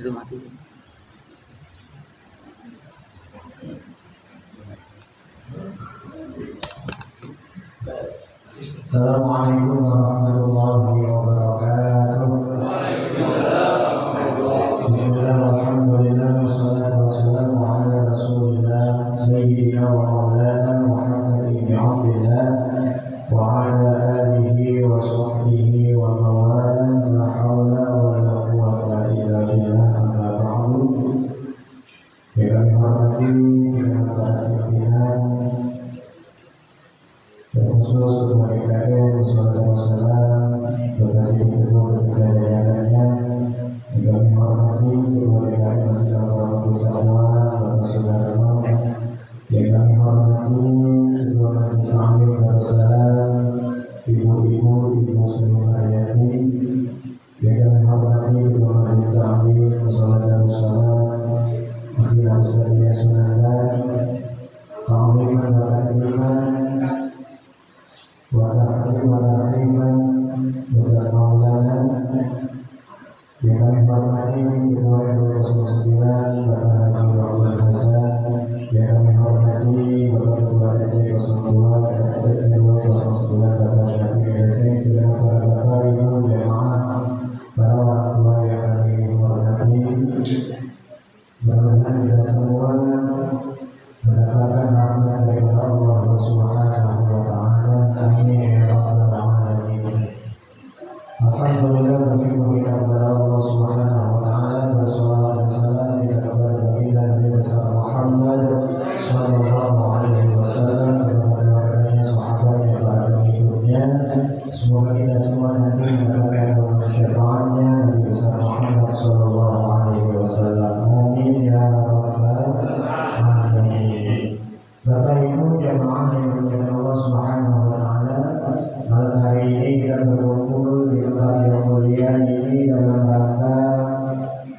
Itu mati sih. Assalamualaikum warahmatullahi wabarakatuh. Bismillah, alhamdulillah, wassalatu wassalamu ala rasulillah Sayyidina wa maulana Muhammad ibn Abdillah wa ala alihi wa sahbihi wa mawala. La hawla wa la quwwata illa billah. Amma ba'du. Yang kami hormati sidang para pimpinan, terkhusus kepada KKN Wassalam berkasih kedua kesehadarannya. Yang kami hormati kepada KKN Masjidil Rahmatul Taqwa Bapak Saudara, yang kami hormati kedua majelis taklim Darussalam, ibu-ibu, ibu seluruh hayati, yang kami hormati kedua majelis taklim Musola Darussalam, akhirnya Ustadznya Sunanda, Ta'liman wa Takliman Wa'alaikumsalam warahmatullahi wabarakatuh. Yang kami hormati Ketua RW 09 Bapak Haji Rahman Hasan, yang kami hormati Bapak Ketua RT 02 RW 09 Bapak Syafiq Deseng, sedang para bapak ibu jemaah, para orang tua yang kami hormati. Mudah-mudahan kita semua mendapatkan rahmat dari Allah Subhanahu wa Ta'ala. Amin ya rabbal alamin. Alhamdulillah, bersyukur kita kepada Allah Subhanahu wa Ta'ala, bersalawat dan salam kita kepada baginda Nabi besar Muhammad sallallahu alaihi wasallam, kepada keluarganya, sahabatnya, para pengikutnya. Semoga kita semua nanti mendapatkan syafaatnya Nabi besar Muhammad sallallahu alaihi wasallam. Amin ya rabbal alamin. Bapak Ibu jemaah yang dimuliakan Allah Subhanahu wa Ta'ala, malam hari ini kita berkumpul di tempat yang mulia ini dalam rangka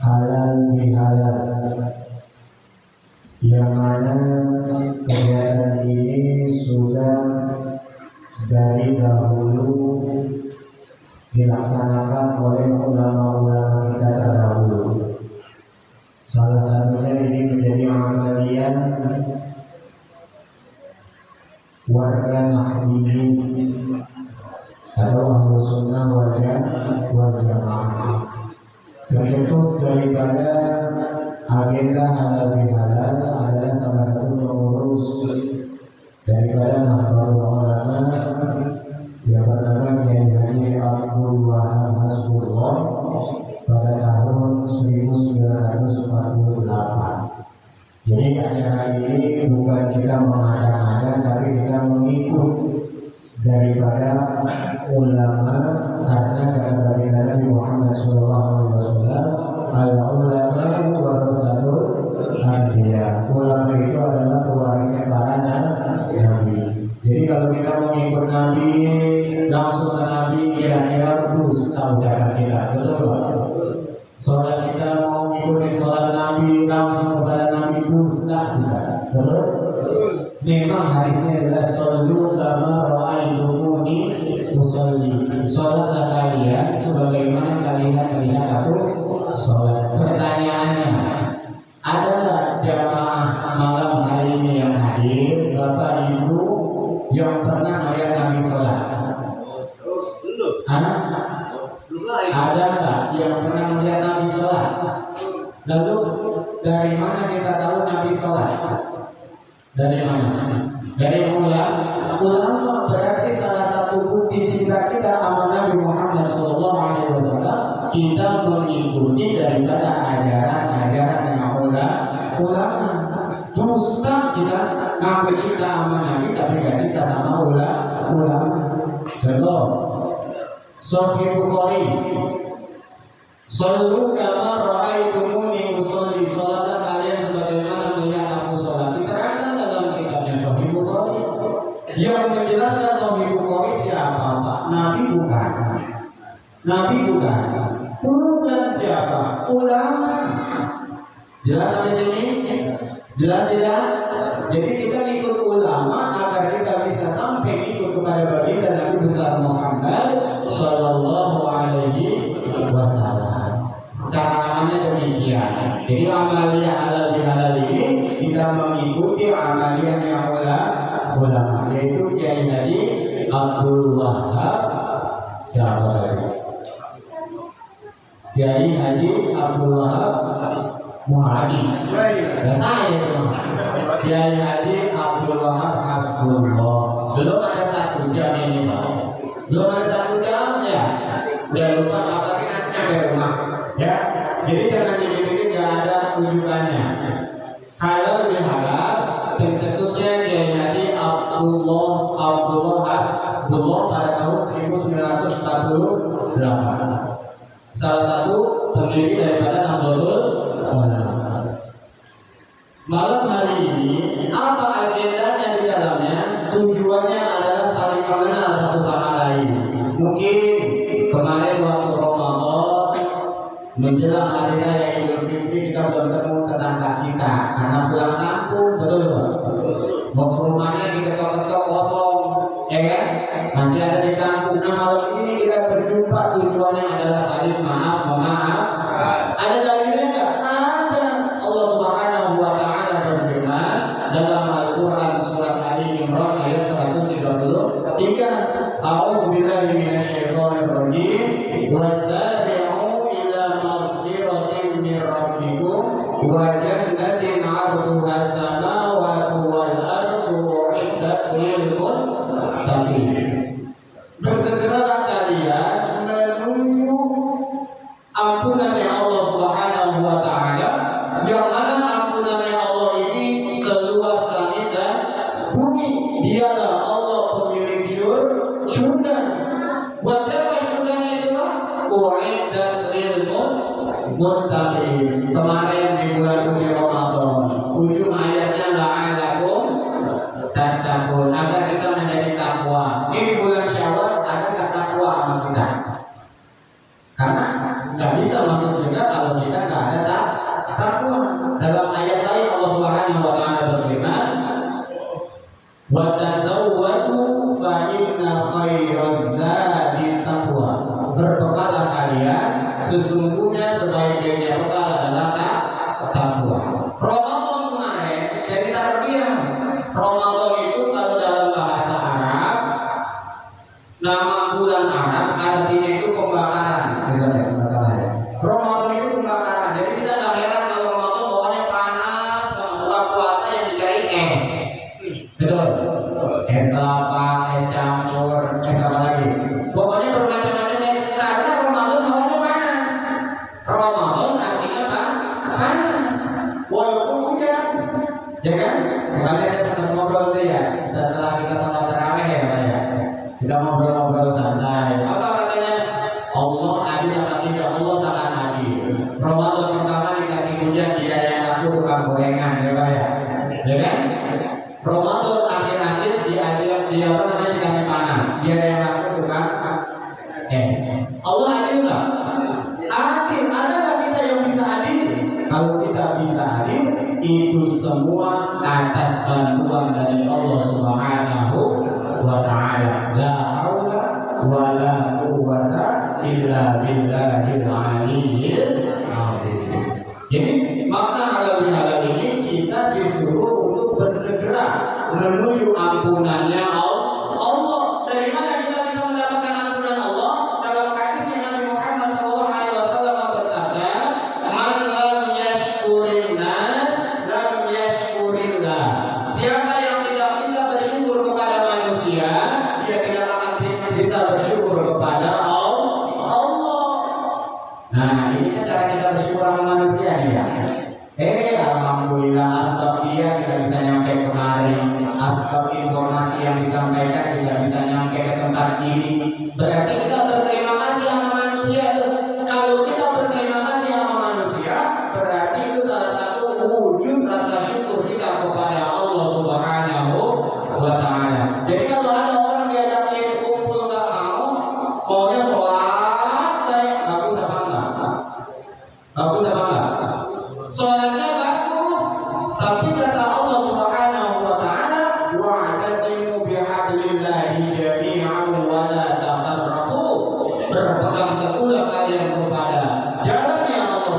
halal bihalal, yang mana kegiatan ini sudah dari dahulu dilaksanakan oleh ulama-ulama kita terdahulu. Salah satunya ini menjadi amalian warga Nahdliyin atau Ahlus Sunnah wal Jamaah. Tercetus daripada agenda halal bihalal adalah salah satu pengurus daripada Nahdlatul Ulama yang bernama Kiai Haji Abdul Wahab Hasbullah pada tahun 1948. Jadi acara ini bukan kita mengada-ngada, tapi kita mengikut daripada ulama, karena kata baginda Nabi Muhammad SAW, al-ulama warathatul anbiya. Ulama itu adalah pewarisnya para nabi. Jadi kalau kita mengikut Nabi, langsung ke Nabi, kira-kira dusta ucapan kita, betul Pak? Sholat kita mau ngikutin sholat Nabi, langsung kepada Nabi, dusta tidak, betul? Memang hadisnya adalah shollu kama ra'aitumuni usolli. Sholatlah kalian sebagaimana kalian melihat aku sholat. Pertanyaannya, adalah jamaah malam hari ini yang hadir, Bapak Ibu yang pernah melihat Nabi sholat? Ada nggak yang pernah melihat Nabi sholat? Lalu dari mana kita tahu Nabi sholat? Dari mana? Dari ulama. Ulama berarti salah satu bukti cinta kita sama Nabi Muhammad SAW. Kita mengikuti daripada ajaran-ajaran yang ulama. Dusta kita ngaku cinta sama Nabi tapi gak cinta sama ulama. Contoh, Sahih Bukhari, shollu kama ra'aitumuni usolli. Salatlah kalian sebagaimana melihat aku salat. Diterangkan dalam kitabnya Sahih Bukhari. Yang menjelaskan Sahih Bukhari siapa Pak? Nabi bukan. Nabi bukan. Bukan siapa? Ulama. Jelas sampai sini? Jelas tidak? Jadi kita ikut ulama agar kita bisa sampai ikut kepada baginda Nabi besar Muhammad Sallallahu Alaihi Wasallam. cara amalnya demikian. Jadi amalia halal bihalal ini kita mengikuti amaliyahnya ulama, yaitu Kiai Haji Abdul Wahab siapa lagi? Kiai Haji Abdul Wahab Muhadi. Ya saya itu. Kiai Haji Abdul Wahab Hasbullah. Belum ada 1 jam ini Pak. Belum ada 1 jam ya. Udah lupa apalagi nanti ada rumah. Ya. Jadi jangan dipikir nggak ada rujukannya. Halal bihalal pencetusnya Kiai Haji Abdullah Hasbullah pada tahun 1948. Salah satu pendiri daripada Nahdlatul Ulama. Malam hari ini apa agendanya di dalamnya? Tujuannya adalah saling mengenal satu sama lain. Mungkin kemarin waktu Ramadan menjelang hari raya Idul Fitri kita belum ketemu tetangga kita karena pulang kampung, betul Pak? Mau ke rumahnya diketok-ketok kosong, ya kan? Masih ada di kampung. Nah malam ini kita berjumpa, tujuannya adalah saling memaaf. Ada dalilnya nggak? Ada. Allah Subhanahu Wa Taala berfirman dalam Al-Quran surat Ali Imran ayat 133. A'udzu billahi minasyaitonir rajim. Wasari'u ila maghfiratin min rabbikum wa jannatin 'arduha as-samawati wal ardu u'iddat lil muttaqin. Bersegeralah kalian menuju ampunannya Allah Subhanahu Wa Taala, yang mana ampunannya Allah ini seluas langit dan bumi. Dialah Allah pemilik surga. Buat siapa surganya itu? U'iddat lil muttaqin. Kemarin di bulan suci Ramadan, ujung ayatnya la'alakum tattaqun, agar kita menjadi takwa. Ini bulan Syawal ada takwa sama kita. Karena nggak bisa masuk surga kalau kita nggak ada takwa. Dalam ayat lain Allah Subhanahu Wa Taala berfirman, wa tazawwadu fa inna khairaz zadi taqwa. Berbekallah kalian, sesungguhnya sebaik-baiknya bekal adalah takwa. Ramadan kemarin jadi tarbiyah. Ramadan itu kalau dalam bahasa Arab, nama bulan Arab artinya itu pembakaran. Masalahnya Ramadan itu pembakaran. Jadi kita nggak heran kalau Ramadan bawahnya panas, buka puasa yang dicari es. Betul. Es kelapa, es campur, es apa lagi? Pokoknya bermacam-macam es karena Ramadan bawahnya panas. Ramadan artinya panas. Walaupun hujan, ya kan? Makanya saya sempat ngobrol deh ya. Setelah kita sholat tarawih ya Pak ya. Kita ngobrol-ngobrol santai. Apa katanya? Allah adil apa tidak? Allah sangat adil. Ramadan pertama dikasih hujan, dia yang laku tukang gorengan ya Pak ya. Ya kan? Ramadan akhir-akhir dia apa namanya dikasih panas, dia yang laku tukang es. Allah adil nggak? Adil. Ada nggak kita yang bisa adil? Kalau kita bisa adil, itu semua atas bantuan dari Allah Subhanahu Wa Taala. La haula wa la quwwata illa billahil aliyyil azim. Jadi makna halal bihalal ini kita disuruh untuk bersegera menuju ampunannya Allah. Dari mana kita bisa mendapatkan ampunan Allah? Dalam hadisnya Nabi Muhammad SAW bersabda, "Man lam yashkurin nas, lam yashkurillah." Siapa yang tidak bisa bersyukur kepada manusia, dia tidak akan bisa bersyukur kepada Allah. Nah, ini kan cara kita bersyukur sama manusia ya. Alhamdulillah, astagfirullah kita bisa nyampe kemari. Astagfirullah, informasi yang disampaikan tidak bisa nyampe ke tempat ini. Berarti kita berterima kasih sama manusia tuh. Kalau kita berterima kasih sama manusia, berarti itu salah satu wujud rasa syukur kita kepada Allah Subhanahu Wa Taala. Jadi kalau ada orang diajakin kumpul nggak mau, maunya sholat, bagus apa enggak? Bagus apa enggak? Sholatnya bagus, tapi kata Allah Subhanahu Wa Taala, wa'tasimu bihablillahi jami'an wa la tafarraqu. Berpegang teguhlah kalian kepada jalannya Allah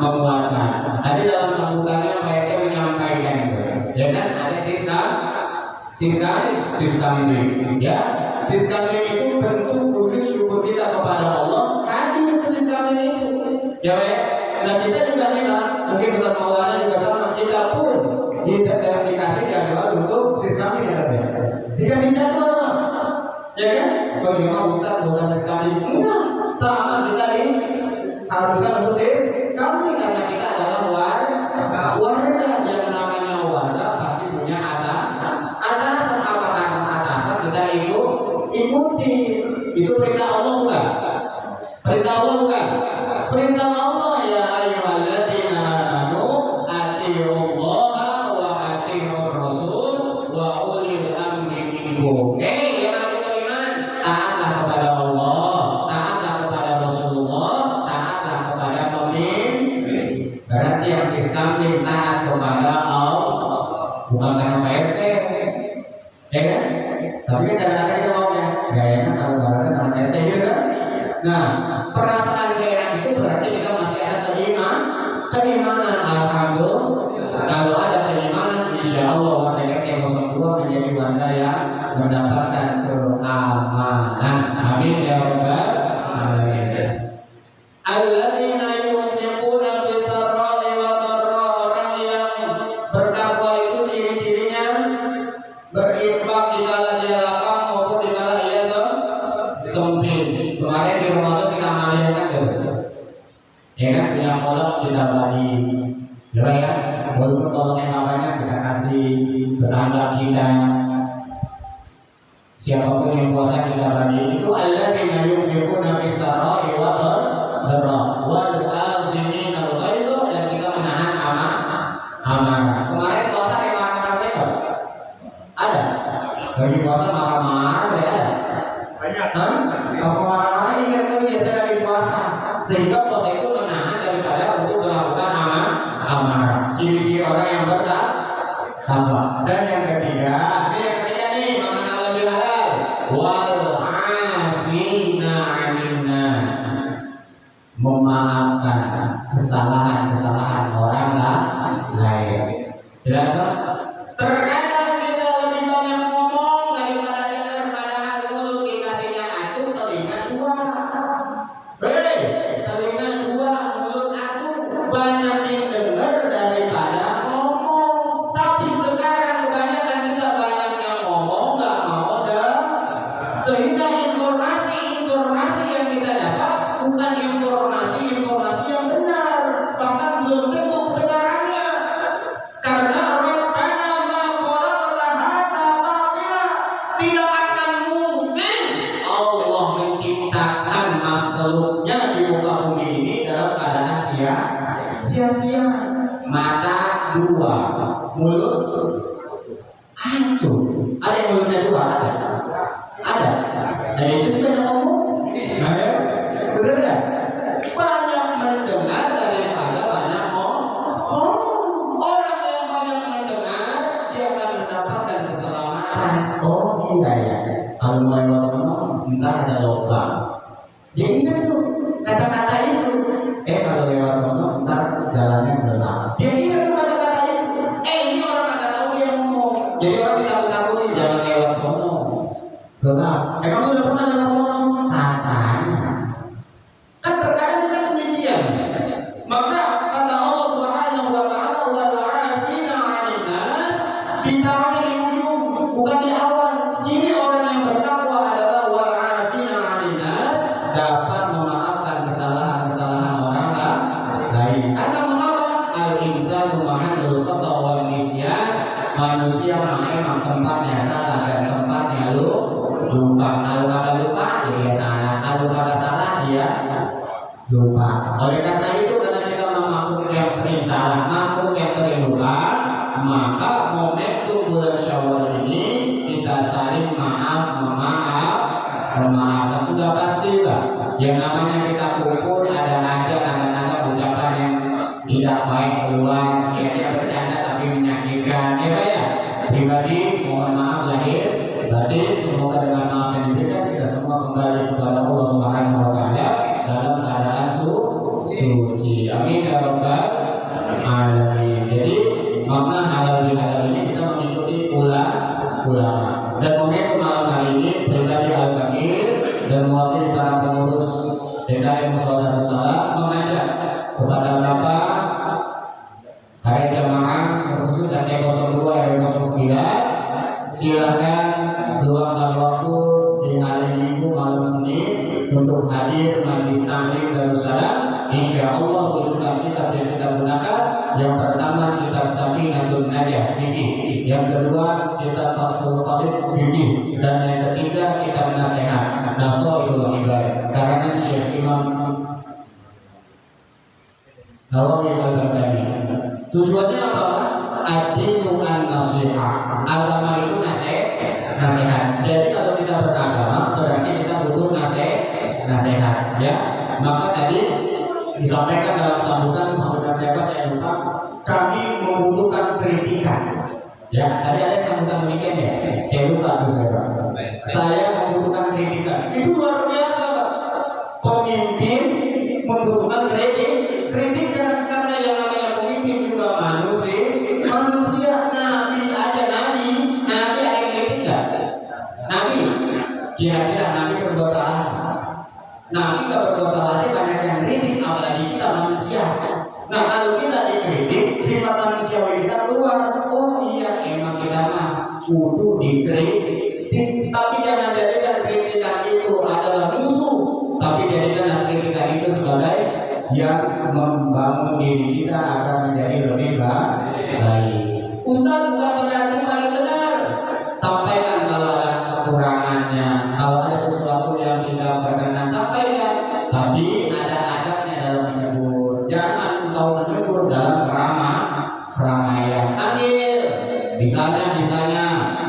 menguatkan. Tadi dalam sambutannya Pak RT menyampaikan itu, ya kan ada sistem ini, ya. Sistem itu bentuk wujud syukur kita kepada Allah hadir ke sistem itu, ya Pak. Nah kita juga bilang, mungkin Ustaz Maulana juga sama, kita pun dikasih jadwal untuk sistem ini, ya. Dikasih jadwal, ya kan? Bagaimana Ustaz bukan sistem ini? Enggak, sama kita haruskan untuk sistem ini karena kita adalah warga yang namanya warga pasti punya atasan. Apakah atasan kita ikuti? Itu perintah Allah bukan? Perintah Allah bukan? Perintah Allah ya ayyuhalladzina amanu atiiullaha wa atiiur rasul wa ulil amri minkum. Yang beriman, taatlah kepada Allah, taatlah kepada Rasulullah, taatlah kepada pemimpin. Berarti yang Islam taat kepada Allah, bukan karena Pak RT, ya kan? Tapi kan kadang-kadang kita maunya gak enak kalau barangnya karena RT gitu kan? Nah, perasaan gak enak itu berarti kita masih ada keimanan. Alhamdulillah, kalau ada keimanan, insya Allah warga RT 02 menjadi warga yang mendapatkan keamanan. Amin ya rabbal alamin. Alladzina yunfiquna fis sarra'i wad dharra, orang yang bertakwa itu ciri-cirinya berinfak di kala dia lapang maupun di kala dia sempit. Kemarin di Ramadan kita amalkan tuh, ya kan? Yang kolak kita bagi, ya kan? Walaupun kolaknya nggak banyak kita kasih tetangga kita, siapapun yang puasa kita bagi. Itu alladzina yunfiquna fis sarra'i wad dharra wal kaziminal ghaidha, dan kita menahan amarah. Kemarin puasa di marah-marahnya ada. Lagi puasa marah-marah ya ada. Banyak. Kalau marah-marah ingat tuh biasa lagi puasa. Sehingga puasa itu menahan daripada untuk melakukan amarah. Ciri-ciri orang yang bertakwa. Dan yang ketiga nih makna lebih halal. Wal afina 'anil nas. Memaafkan kesalahan orang lain. Jelas kan? Terkadang kita lebih banyak ngomong daripada dengar, padahal mulut dikasihnya atuh, telinga dua. Telinga dua, mulut atuh, banyak yang dengar daripada ngomong. Tapi sekarang kebanyakan kita banyak yang ngomong, nggak mau sehingga informasi yang kita dapat bukan informasi yang benar, bahkan belum tentu kebenarannya. Karena Rabbana ma khalaqta hadza batila, tidak akan mungkin Allah menciptakan makhluknya di muka bumi ini dalam keadaan sia-sia. Mata dua, mulut atuh. Ada yang mulutnya dua? Ada. Nah itu sih banyak ngomong. Nah ya, benar nggak? Banyak mendengar daripada banyak ngomong. Orang yang banyak mendengar dia akan mendapatkan keselamatan. Oh iya ya. Kalau mau lewat sana, ntar ada lubang. Dia ingat tuh kata-kata itu. Kalau lewat sana, ntar jalannya gelap. Dia ingat tuh kata-kata itu. Ini orang nggak tahu dia ngomong. Jadi orang ditakut-takutin jangan lewat sana. Gelap. Kamu udah pernah lewat sana? Katanya. Kan terkadang kita demikian. Maka kata Allah Subhanahu wa taala wal 'afina 'anil nas, ditaruhnya di ujung bukan di awal. Ciri orang yang bertakwa adalah wal 'afina 'anil nas, dapat memaafkan kesalahan orang lain. Karena mengapa? Al-insanu mahallul khata wal nisyan. Manusia memang tempatnya salah dan tempatnya lupa. Kalau kata lupa dia salah, kalau kata salah dia lupa. Oleh karena itu, karena kita makhluk yang sering salah, makhluk yang sering lupa, maka momentum bulan Syawal ini kita saling memaafkan. Sudah pasti lah. Yang namanya kita kumpul ada kadang-kadang ucapan yang tidak baik keluar, ya bercanda tapi menyakitkan, ya Pak ya. Pribadi mohon maaf lahir batin, semoga dengan maaf yang diberikan kita semua kembali kepada Allah Subhanahu wa taala dalam keadaan suci. Amin. amin ya rabbal alamin. Jadi makna halal bihalal ini kita mengikuti ulama. Dan momentum malam hari ini pribadi Al-Kabir dan mewakili para pengurus DKM Mushola Darussalam mengajak kepada Bapak hari jamaah khusus RT 02 RW 09, silakan luangkan waktu di hari Minggu malam Senin untuk hadir majelis taklim Darussalam. Insya Allah rujukan kitab yang kita gunakan yang pertama kitab Safinatul Najah fikih, yang kedua kitab Fathul Qadir fikih, dan yang ketiga kitab Nasihat Nasaihul Ibad karangan Syekh Imam Nawawi Al-Baghdadi. Tujuannya apa? Ad-dinu an-nasihat. Agama itu nasihat. Jadi kalau kita beragama berarti kita butuh nasihat, ya. Maka tadi disampaikan dalam sambutan siapa saya lupa, kami membutuhkan kritikan. Ya, tadi ada sambutan demikian ya. Saya lupa tuh saya membutuhkan kritikan. Itu luar biasa, Pak. Pemimpin membutuhkan kritikan karena yang namanya pemimpin juga manusia. Nabi ada kritik nggak? Nabi kira-kira Nabi berbuat salah? Nabi nggak berbuat salah aja banyak yang kritik, apalagi kita manusia. Nah kalau kita dikritik, sifat manusiawi kita keluar. Oh iya, emang kita mah kudu dikritik, tapi jangan jadikan kritikan itu adalah musuh, tapi jadikanlah kritikan itu sebagai yang membangun diri kita agar menjadi lebih baik. Ustaz bukan berarti paling benar. Sampaikan kalau ada kekurangannya, kalau ada sesuatu yang tidak berkenan, sampaikan. Tapi ada adabnya dalam menegur. Jangan kau menegur dalam keramaian. Panggil di sana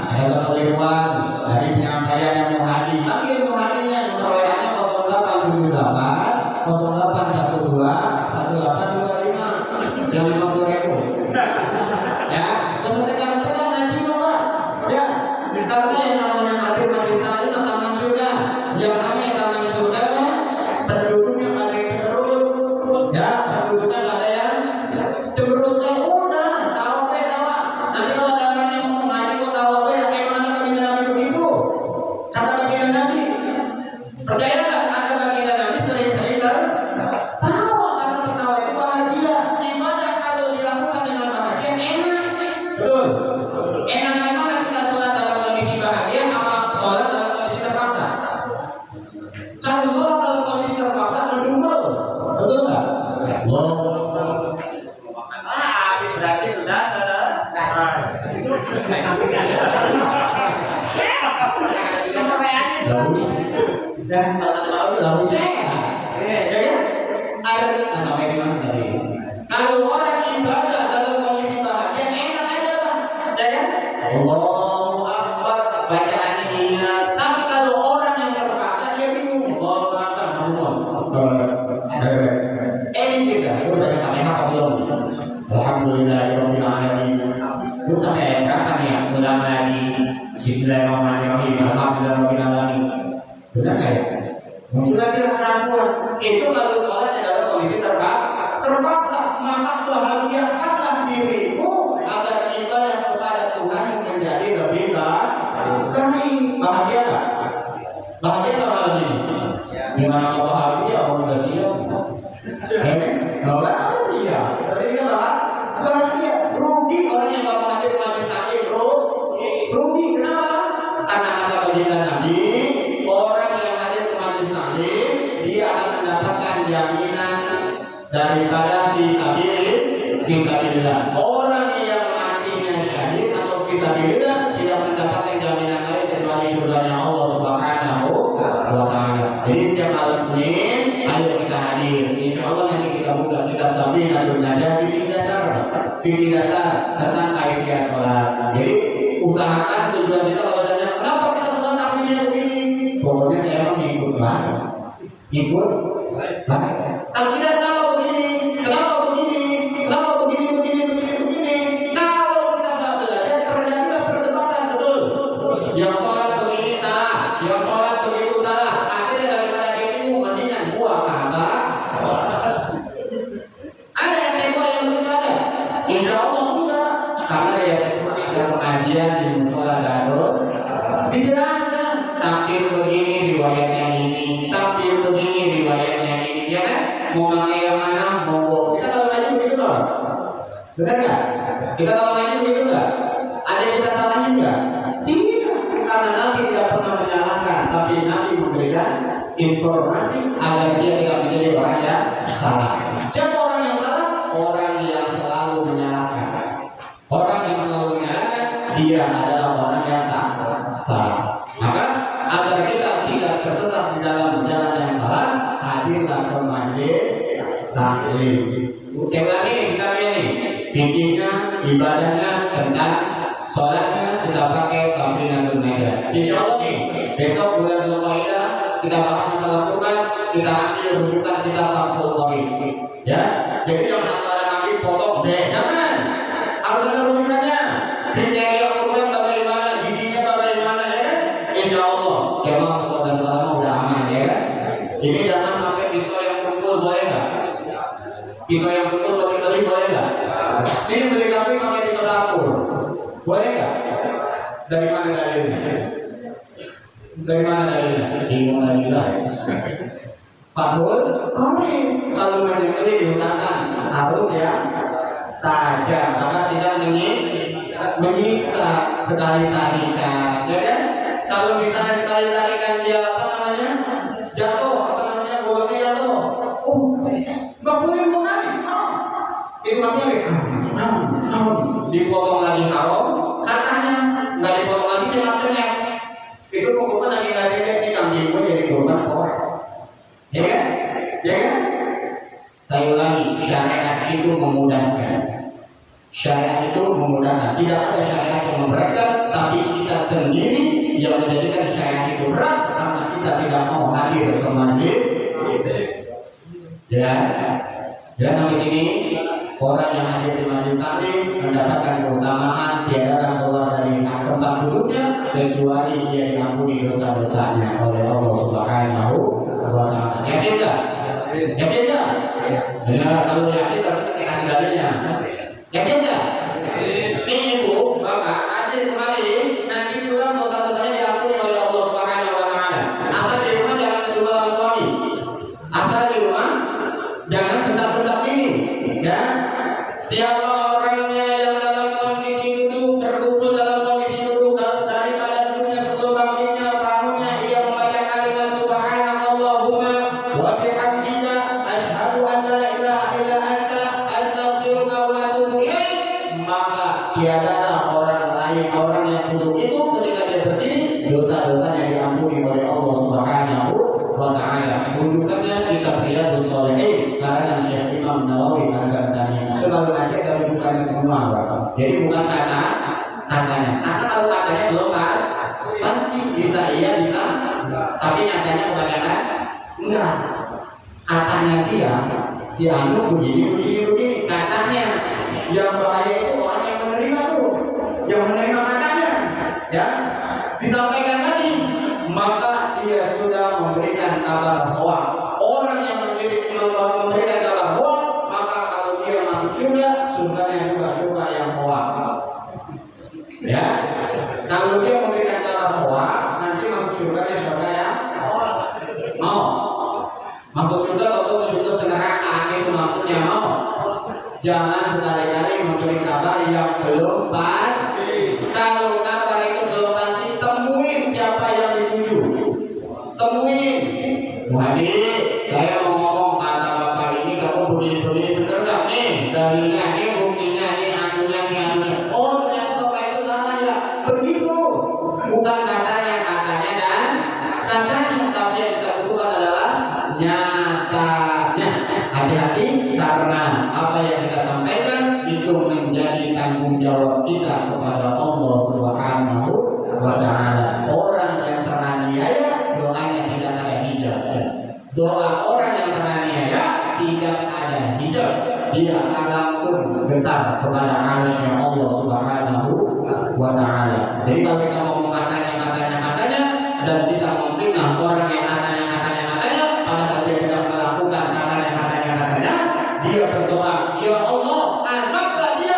ada kekeliruan dari penyampaian yang muhadi. Panggil muhadinya, nomor WA-nya 0878 0812 1825 yang 50.000. Ya, terus tekan ngaji Pak. Ya, karena yang namanya hadir majelis taklim taman surga. Yang namanya taman surga penduduknya pada yang cemberut. Ya, penduduknya pada yang cemberut. Udah, tawa. Nanti kalau ada orang yang ngomong ngaji kok tawa, mana baginda Nabi begitu? Kata baginda Nabi. Percaya nggak? Ada baginda Nabi sering-sering tawa karena tertawa itu bahagia. Ibadah kalau dilakukan dengan bahagia enak. Betul. Enaknya mana kita sholat dalam kondisi bahagia sama sholat dalam kondisi terpaksa? Kalau sholat dalam kondisi terpaksa berdumel, betul nggak? Habis berarti sudah selesai. Dan lalu sampai di mana tadi? Kalau orang ibadah dalam kondisi bahagia enak aja Pak, ya kan? Allahu Akbar, bacaannya ingat. Tapi kalau orang yang terpaksa dia bingung. Allahu Akbar, ini kita itu udah sampai apa belum? Alhamdulillahirabbil alamin. Itu sampai ayat berapa nih ya? Ulama lagi. Bismillahirrahmanirrahim. Alhamdulillahirabbil alamin. Benar nggak ya? Muncul lagi keraguan. Itu kalau sholat dalam kondisi terpaksa, maka bahagiakanlah dirimu agar ibadah kepada Tuhan menjadi lebih baik. Bahagia nggak? Bahagia nggak malam ini? Gimana mau bahagia? Mau udah siap? Nggak siap. Berarti kita bahagia. Rugi orang yang nggak mau hadir majelis taklim, rugi. Kenapa? Karena kata baginda Nabi, orang yang hadir ke majelis taklim dia akan mendapatkan jaminan daripada fisabilillah. Orang yang matinya syahid atau fisabilillah tidak mendapatkan jaminan lain kecuali surganya Allah Subhanahu wa taala. Jadi setiap malam Senin ayo kita hadir. Insyaallah nanti kita buka kitab Safinatul Najah fikih dasar tentang kaifiah sholat. Jadi usahakan tujuan kita kalau ada kenapa kita sholat takbirnya begini? Pokoknya saya mau ikut banget. Takbirnya kenapa begini? Kenapa begini? Kalau kita nggak belajar terjadilah perdebatan, betul? Yang sholat begini salah, yang sholat begitu salah. Akhirnya daripada itu mendingan buang kata. Insya Allah juga, karena ya ada pengajian di musola Darul, dijelaskan tampil begini riwayatnya ini, tampil begini riwayatnya ini, ya kan? Mau pakai yang mana, mau kita kalau ngaji begitu loh, benar nggak? Kita kalau ngaji begitu nggak? Ada yang kita salahin nggak? Tidak, karena Nabi tidak pernah menyalahkan, tapi Nabi memberikan informasi agar dia tidak menjadi orang yang salah. Siapa orang yang salah? Orang yang selalu menyalahkan. Orang yang selalu menyalahkan, dia adalah orang yang salah. Maka agar kita tidak tersesat di dalam jalan yang salah, hadirlah ke majelis taklim. Saya ulangi nih, kita ini fikihnya, ibadahnya, tentang sholatnya kita pakai Safinatul Maidah. Insya Allah nih, besok bulan Zulqa'dah kita bahas masalah kurban, kita ambil rujukan kita Fathul Qorib. Ya, jadi jangan asal ada ngambil foto deh, jangan. Harus ada rujukannya. Kriteria kurban bagaimana, giginya bagaimana, ya kan? Insya Allah, jamaah sholat salam udah aman, ya kan? Ini jangan pakai pisau yang kumpul, boleh nggak? Pisau yang kumpul beli boleh nggak? Ini beli kambing pakai pisau dapur, boleh nggak? Dari mana dalilnya? Dari mana dalilnya? Bingung lagi lah. Fathul Qorib, kalau menyembelih diusahakan harus ya tajam, maka tidak menyiksa sekali tarikan, ya kan? Kalau misalnya sekali tarikan dia apa namanya jatuh, apa namanya bolotnya jatuh, nggak boleh dua kali, itu nggak boleh. Dipotong lagi haram, katanya nggak dipotong lagi cepat-cepat. Itu hukuman lagi nggak ada di kambing gue jadi korban orang, ya kan? Ya kan? Saya ulangi, syariat itu memudahkan. Syariat itu memudahkan. Tidak ada syariat yang memberatkan, tapi kita sendiri yang menjadikan syariat itu berat karena kita tidak mau hadir ke majelis. Ya, jelas sampai sini. Orang yang hadir di majelis taklim mendapatkan keutamaan tiada keluar dari tempat duduknya kecuali dia diampuni dosa-dosanya oleh Allah Subhanahu wa Ta'ala. Yakin enggak? Yakin enggak? Benar, kalau yakin tapi saya kasih dalilnya. Yakin enggak? Itu Bapak hadir kemari nanti juga dosa-dosanya diampuni oleh Allah Subhanahu wa Ta'ala. Asal di rumah jangan kedua suami. Asal di rumah jangan hendak-hendak ini, ya. Siapa orangnya yang dalam kondisi duduk terkumpul dalam kondisi duduk daripada duduknya sebelum bangkitnya bangunnya ia membaca kalimat subhanallahumma wa bihamdika asyhadu an la ilaha illa anta astaghfiruka wa atubu ilaik, maka tiadalah orang lain orang yang duduk itu ketika dia berdiri dosa-dosanya diampuni oleh Allah Subhanahu wa Ta'ala. Rujukannya kitab Riyadhus Shalihin karangan Syekh Imam Nawawi Al-Ghazali. Selalu aja kalau bukannya semua, Bapak. Jadi bukan katanya. Karena kalau katanya belum pasti bisa iya bisa, tapi nyatanya kebanyakan enggak. Katanya dia si Anu begini katanya. Yang bahaya itu orang yang menerima tuh, yang menerima katanya, ya disampaikan lagi, maka dia sudah memberikan kabar hoak. Orang yang memberikan kabar hoak, maka kalau dia masuk surganya juga surga yang hoak. Ya, kalau dia memberikan kabar hoak, nanti masuk surganya surga yang hoak. Mau masuk surga kalau menjurus ke neraka, itu maksudnya mau. Jangan sekali-kali memberi kabar yang belum pasti. Kalau kabar itu belum pasti, temuin siapa yang dituju. Temuin. Wadi, saya mau ngomong kata bapak ini kamu begini bener nggak nih? Dalilnya ini, buktinya ini, anunya. Oh ternyata bapak itu salah ya. Begitu. Bukan katanya dan katanya, tapi yang kita butuhkan adalah nyatanya. Hati-hati karena apa yang kita sampaikan itu menjadi tanggung jawab kita kepada Allah Subhanahu wa Ta'ala. Orang yang teraniaya doanya tidak ada hijab. Doa orang yang teraniaya tidak ada hijab. Dia akan langsung getar kepada arsy Allah Subhanahu wa Ta'ala. Jadi kalau kita mau katanya dan kita memfitnah orang yang katanya, padahal dia tidak melakukan katanya, dia berdoa, ya Allah, angkatlah dia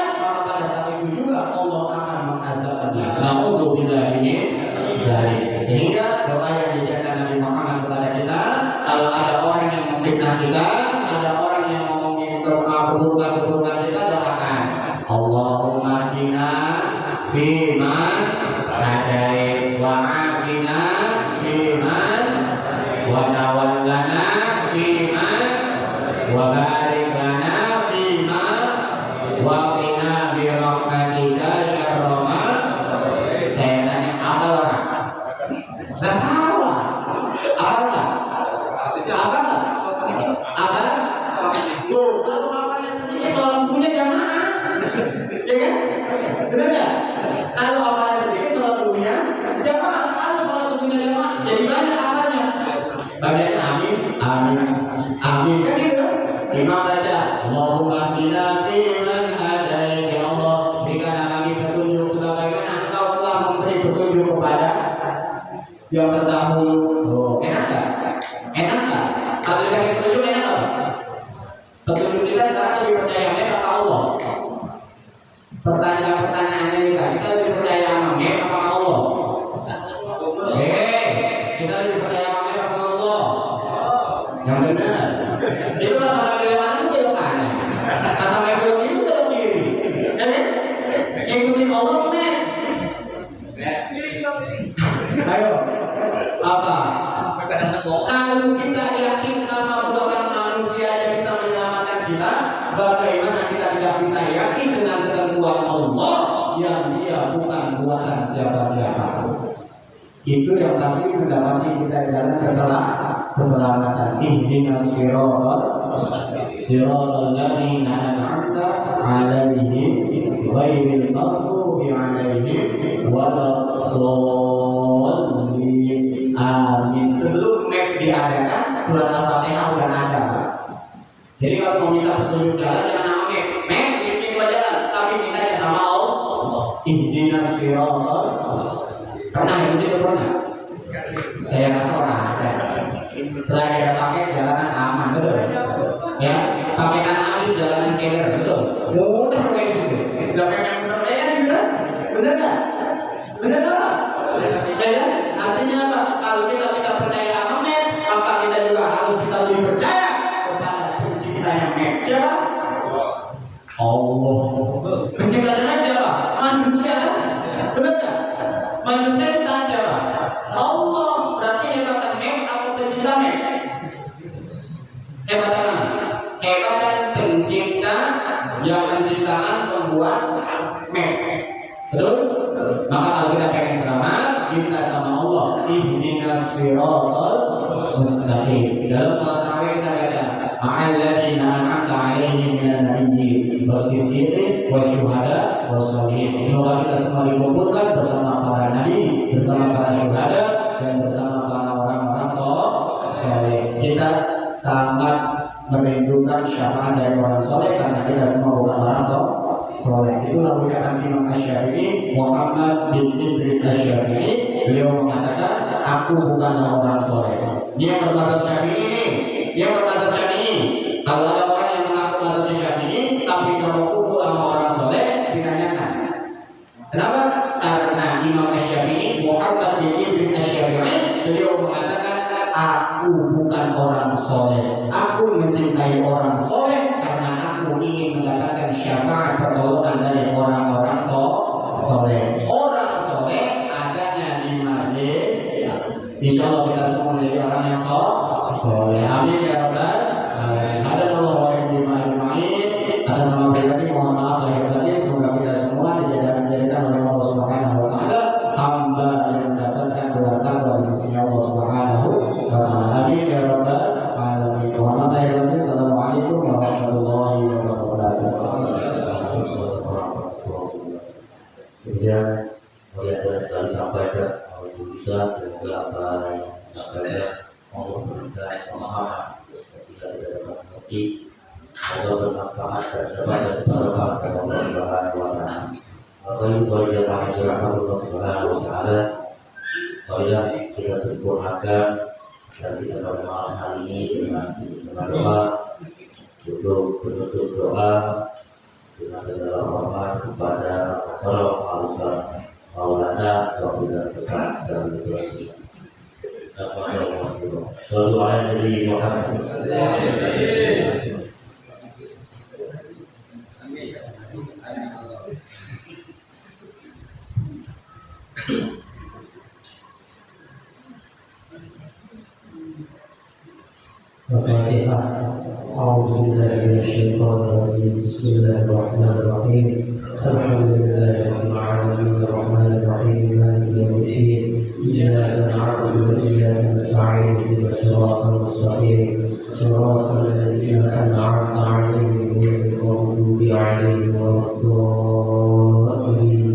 fiman hadait wa afina fiman wa tawallana fiman wa barik lana fiman wa qina bi rahmatika syarra ma. Saya tanya apa orang? Enggak tahu. Apa enggak? Apa enggak? Apa? Tuh, kalau apanya sedikit sholat subuhnya jamaah. Ya kan? Benar enggak? Kalau apanya sedikit sholat subuhnya jamaah. Kalau sholat subuhnya jamaah, jadi banyak apanya. Bagian amin, amin, amin. Kan gitu? Imam baca, Allahumma hdina fiman hadait. Ya Allah, berikanlah kami petunjuk sebagaimana Engkau telah memberi petunjuk kepada yang terdahulu. Oh, enak enggak? Enak enggak? Kalau dikasih petunjuk enak enggak? Petunjuk kita sekarang lebih percaya Map apa Allah? Pertanyaan-pertanyaannya kita lebih percaya sama Map apa Allah? Kita lebih percaya sama Map apa Allah? Yang benar. Itu kata Map belok kanan itu belok kanan. Kata Map belok kiri itu belok kiri. Kan ya? Ikutin Allah Map. Ayo. Apa? Kalau kita yakin sama buatan manusia yang bisa menyelamatkan kita, bagaimana kita tidak bisa yakin dengan ketentuan Allah yang dia bukan buatan siapa-siapa? Itu yang pasti mendapati kita dalam keselamatan. Ihdinas siratal ladzina an'amta 'alaihim ghairil maghdubi 'alaihim waladdallin. Amin. Sebelum Map diadakan, surat Al-Fatihah udah ada. Jadi kalau mau minta petunjuk jalan jangan nama Map. Map bikin dua jalan, tapi mintanya sama Allah. Ihdinas siratal. Pernah yang itu pernah? Saya rasa pernah ada. Setelah kita pakai jalanan aman, betul? Ya, pakai kanan aman jalanan keder, betul? Mudah kayak gitu. Udah kayak bener kan juga? Bener nggak? Bener nggak? Ya, artinya apa? Kalau kita bisa percaya sama Map, maka kita juga harus bisa lebih percaya kepada pencipta yang Map. Siapa? Allah. Pencipta yang siapa? Manusia. Bener nggak? Manusia kita siapa? Allah. Berarti hebatan Map atau pencipta Map? Hebatan hebatan pencipta yang menciptakan pembuat Map. Betul? Maka kalau kita pengen selamat, minta sama Allah. Ihdinas siratal mustaqim. Dalam salat tarawih kita baca, "Alladzina an'amta 'alaihim minan nabiyyin wasiddiqin wasyuhada wassalihin." Semoga kita semua dikumpulkan bersama para nabi, bersama para syuhada, dan bersama para orang-orang saleh. Kita sangat merindukan syafaat dari orang soleh karena kita semua bukan orang soleh. Itulah ucapan Imam Asy-Syafi'i, Muhammad bin Idris Asy-Syafi'i. Beliau mengatakan, aku bukanlah orang soleh. Dia bermazhab Syafi'i ini. Dia bermazhab Syafi'i. Kalau ada orang yang mengaku mazhab Syafi'i, tapi kalau kumpul sama orang soleh, ditanyakan. Kenapa? Karena Imam Asy-Syafi'i, Muhammad bin Idris Asy-Syafi'i, beliau mengatakan, aku bukan orang soleh. Aku mencintai orang soleh karena aku ingin mendapatkan syafaat pertolongan dari orang-orang soleh. Orang soleh adanya di majlis. Insya Allah kita semua menjadi orang yang soleh. Amin ya rabbal alamin. Hadanallahu wa iyyakum ajma'in. Atas nama pribadi mohon maaf lahir batin. Semoga kita semua dijadikan oleh Allah Subhanahu wa taala hamba yang mendapatkan keberkahan dari sisi Allah Subhanahu wa taala. Amin ya rabbal alamin. Mohon maaf lahir batin. Assalamualaikum warahmatullahi wabarakatuh. Kemudian oleh saya sampaikan bisa semoga apa yang sampaikan Allah berikan pemahaman ketika tidak dapat mengerti, semoga bermanfaat dan dapat bermanfaat kepada Allah Subhanahu wa taala. Maka itu bagi jemaah yang dirahmati Allah Subhanahu wa taala, saya kita sempurnakan dan kita pada malam hari ini dengan doa untuk penutup doa dengan segala hormat kepada Prof. Al-Ustaz Maulana Abdullah Tekat dan Tuhan. Selalu ada dari Muhammad. Al-Fatihah. A'udzubillahi minasyaitonir rajim. Bismillahirrahmanirrahim. Alhamdulillahirabbil alamin arrahmanir rahim maliki yaumiddin. Iyyaka na'budu wa iyyaka nasta'in ihdinas siratal mustaqim siratal ladzina an'amta 'alaihim ghairil maghdubi 'alaihim waladdallin.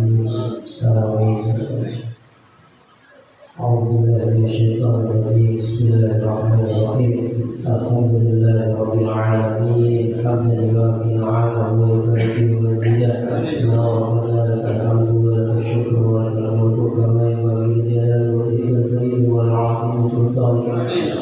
Amin. أعوذ بالله من الشيطان الرجيم بسم الله الرحمن الرحيم الحمد لله رب العالمين حمدا يوافي نعمه ويكافئ مزيدا يا ربنا لك الحمد ولك الشكر ولك الملك كما ينبغي لجلال وجهك الكريم والعظيم سلطانك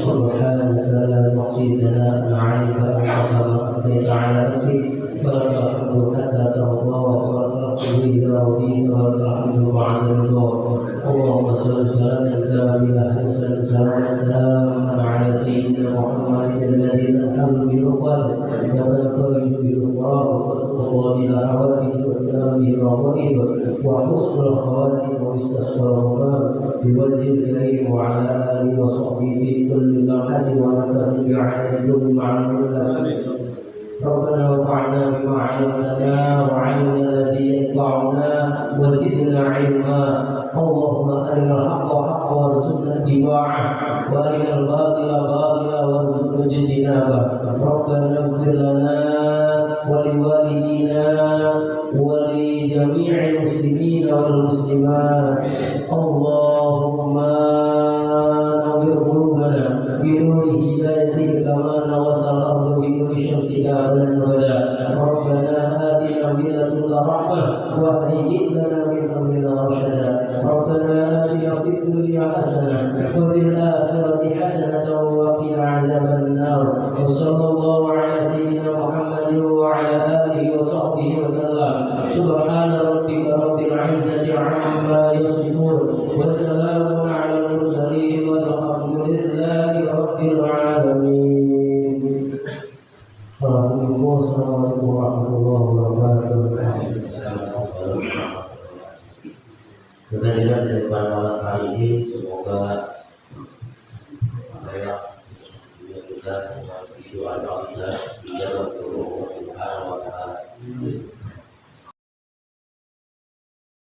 سبحانك لا نحصي ثناء عليك أنت كما أثنيت على نفسك ولك الحمد حتى ترضى ولك الحمد إذا رضيت ولك الحمد بعد الرضا اللهم صل سلاما كاملا حسنا سلاما تاما على سيدنا محمد الذي تنحل به القلب وتنفرج به القرار وتقضى به الحوادث وتنام به الرغائب وحسن الخواتم واستسقى الغمام بوجه الكريم وعلى اله وصحبه في كل لمحه ونفس بعين كل معلوم ربنا وانفعنا بما علمتنا وعلمنا الذي ينفعنا وزدنا علما اللهم ارنا الحق حقا وارزقنا اتباعه وارنا الباطل باطلا وارزقنا اجتنابه ربنا اغفر لنا ولوالدينا ولجميع المسلمين والمسلمات اللهم نور قلوبنا بنور هدايتك كما نورت الارض بنور شمسك ابدا ربنا آتنا من لدنك رحمه وهيئ لنا من امرنا رشدا ربنا آتنا في الدنيا حسنه وفي الاخره حسنه وقنا عذاب النار وصلى الله على سيدنا محمد وعلى اله وصحبه وسلم سبحان ربك رب العزه عما يصفون وسلام على المرسلين والحمد لله رب العالمين. Assalamualaikum warahmatullahi wabarakatuh. Sebenarnya di depan malam hari ini semoga apa yang kita doa kita